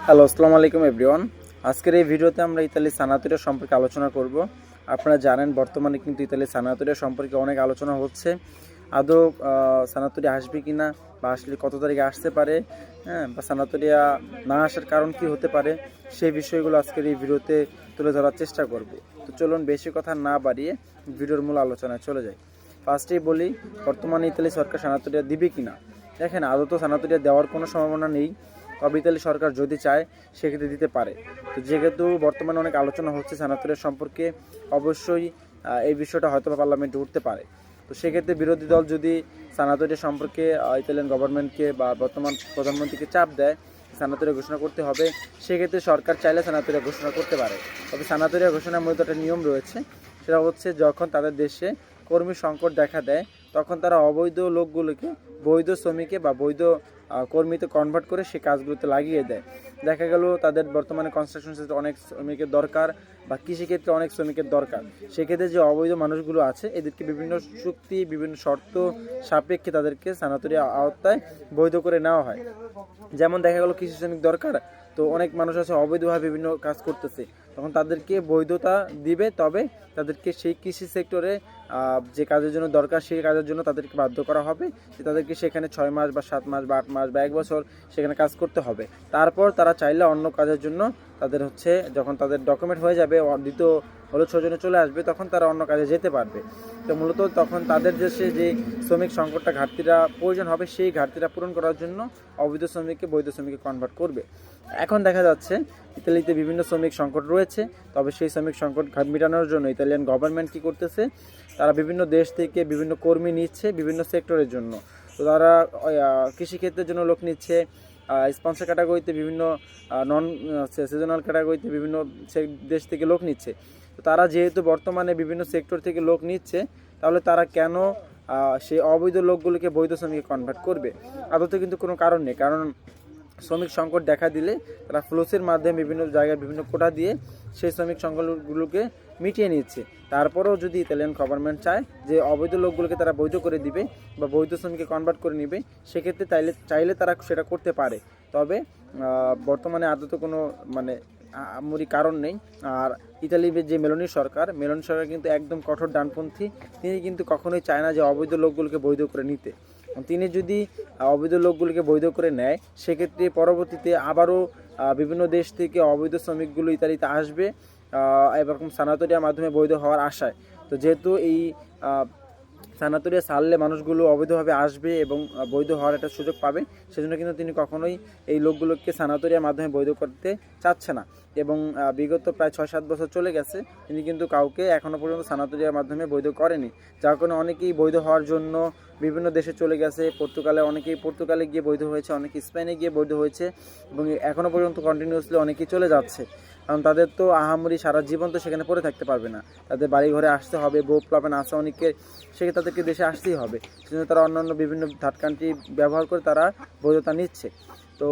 Hello, আসসালামু আলাইকুম everyone. আজকের এই ভিডিওতে আমরা ইতালির সানাতোরিয়া সম্পর্কে আলোচনা করব। আপনারা জানেন বর্তমানে কিন্তু ইতালির সানাতোরিয়া সম্পর্কে অনেক আলোচনা হচ্ছে। আদৌ সানাতোরিয়া আসবে কি না, বা আসলে কত তারিখে আসতে পারে, বা সানাতোরিয়া না আসার কারণ কি হতে পারে, সেই বিষয়গুলো আজকের এই ভিডিওতে তুলে ধরার চেষ্টা করব। তো চলুন বেশি কথা না বাড়িয়ে ভিডিওর মূল আলোচনায় চলে যাই। ফার্স্টেই বলি, বর্তমানে ইতালি সরকার সানাতোরিয়া দিবে কি না। দেখেন, আদৌ তো সানাতোরিয়া দেওয়ার কোনো সম্ভাবনা নেই। তবে ইতালি সরকার যদি চায় সেক্ষেত্রে দিতে পারে। তো যেহেতু বর্তমানে অনেক আলোচনা হচ্ছে সানাতোরিয়া সম্পর্কে, অবশ্যই এই বিষয়টা হয়তো পার্লামেন্টে উঠতে পারে। তো সেক্ষেত্রে বিরোধী দল যদি সানাতোরিয়া সম্পর্কে ইতালিয়ান গভর্নমেন্টকে বা বর্তমান প্রধানমন্ত্রীকে চাপ দেয় সানাতোরিয়া ঘোষণা করতে হবে, সেক্ষেত্রে সরকার চাইলে সানাতোরিয়া ঘোষণা করতে পারে। তবে সানাতোরিয়া ঘোষণার মধ্যে একটা নিয়ম রয়েছে, সেটা হচ্ছে যখন তাদের দেশে কর্মী সংকট দেখা দেয় তখন তারা অবৈধ লোকগুলোকে বৈধ শ্রমিকে বা বৈধ কর্মীতে কনভার্ট করে সেই কাজগুলোতে লাগিয়ে দেয়। দেখা গেল তাদের বর্তমানে কনস্ট্রাকশন সেক্টরে অনেক শ্রমিকের দরকার বা কৃষিক্ষেত্রে অনেক শ্রমিকের দরকার। সেক্ষেত্রে যে অবৈধ মানুষগুলো আছে এদেরকে বিভিন্ন চুক্তি, বিভিন্ন শর্ত সাপেক্ষে তাদেরকে সানাতোরিয়া আওতায় বৈধ করে নেওয়া হয়। যেমন দেখা গেল কৃষি শ্রমিক দরকার, তো অনেক মানুষ আছে অবৈধভাবে বিভিন্ন কাজ করতেছে, তখন তাদেরকে বৈধতা দিবে। তবে তাদেরকে সেই কৃষি সেক্টরে যে কাজের জন্য দরকার সেই কাজের জন্য তাদেরকে বাধ্য করা হবে যে তাদেরকে সেখানে 6 মাস বা 7 মাস বা 8 মাস বা 1 বছর সেখানে কাজ করতে হবে। তারপর তারা চাইলে অন্য কাজের জন্য তাদের যখন তাদের ডকুমেন্ট হয়ে যাবে, দ্বিতীয় হলুদ সৌজন্যে চলে আসবে, তখন তারা অন্য কাজে যেতে পারবে। তো মূলত তখন তাদের দেশে যে শ্রমিক সংকটটা ঘাটতিটা প্রয়োজন হবে সেই ঘাটতিটা পূরণ করার জন্য অবৈধ শ্রমিককে বৈধ শ্রমিকে কনভার্ট করবে। এখন দেখা যাচ্ছে ইতালিতে বিভিন্ন শ্রমিক সংকট রয়েছে। তবে সেই শ্রমিক সংকট মেটানোর জন্য ইতালিয়ান গভর্নমেন্ট কী করতেছে, তারা বিভিন্ন দেশ থেকে বিভিন্ন কর্মী নিচ্ছে বিভিন্ন সেক্টরের জন্য। তো তারা কৃষিক্ষেত্রের জন্য লোক নিচ্ছে, স্পন্সর ক্যাটাগরিতে বিভিন্ন নন সিজনাল ক্যাটাগরিতে বিভিন্ন দেশ থেকে লোক নিচ্ছে। তো তারা যেহেতু বর্তমানে বিভিন্ন সেক্টর থেকে লোক নিচ্ছে, তাহলে তারা কেন সেই অবৈধ লোকগুলোকে বৈধ শ্রমিকে কনভার্ট করবে? আদতে কিন্তু কোনো কারণ নেই। কারণ শ্রমিক সংকট দেখা দিলে তারা ফ্লোসের মাধ্যমে বিভিন্ন জায়গায় বিভিন্ন কোটা দিয়ে সেই শ্রমিক সংকটগুলোকে মিটিয়ে নিচ্ছে। তারপরেও যদি ইতালিয়ান গভর্নমেন্ট চায় যে অবৈধ লোকগুলোকে তারা বৈধ করে দিবে বা বৈধ শ্রমিকে কনভার্ট করে নেবে, সেক্ষেত্রে চাইলে তারা সেটা করতে পারে। তবে বর্তমানে আদতে কোনো আহামরি কারণ নেই। আর ইতালির যে মেলোনি সরকার কিন্তু একদম কঠোর ডানপন্থী। তিনি কিন্তু কখনোই চায় না যে অবৈধ লোকগুলোকে বৈধ করে নিতে। তিনি যদি অবৈধ লোকগুলোকে বৈধ করে নেয়, সেক্ষেত্রে পরবর্তীতে আবারও বিভিন্ন দেশ থেকে অবৈধ শ্রমিকগুলো ইতালিতে আসবে এরকম সানাতোরিয়ার মাধ্যমে বৈধ হওয়ার আশায়। তো যেহেতু এই সানাতোরিয়া ছাড়লে মানুষগুলো অবৈধভাবে আসবে এবং বৈধ হওয়ার একটা সুযোগ পাবে, সেজন্য কিন্তু তিনি কখনোই এই লোকগুলোকে সানাতোরিয়ার মাধ্যমে বৈধ করতে চাচ্ছে না। এবং বিগত প্রায় 6-7 বছর চলে গেছে, তিনি কিন্তু কাউকে এখনও পর্যন্ত সানাতোরিয়ার মাধ্যমে বৈধ করেনি। যার কারণে অনেকেই বৈধ হওয়ার জন্য বিভিন্ন দেশে চলে গেছে। অনেকেই পর্তুগালে গিয়ে বৈধ হয়েছে, অনেকে স্পেনে গিয়ে বৈধ হয়েছে, এবং এখনও পর্যন্ত কন্টিনিউয়াসলি অনেকেই চলে যাচ্ছে। কারণ তাদের তো আহামরি সারা জীবন তো সেখানে পড়ে থাকতে পারবে না, তাদের বাড়ি ঘরে আসতে হবে, বউ প্লাবেন আছে অনেকের, সেক্ষেত্রে তাদেরকে দেশে আসতেই হবে। সেজন্য তারা অন্যান্য বিভিন্ন থার্ড কান্ট্রি ব্যবহার করে তারা বৈধতা নিচ্ছে। তো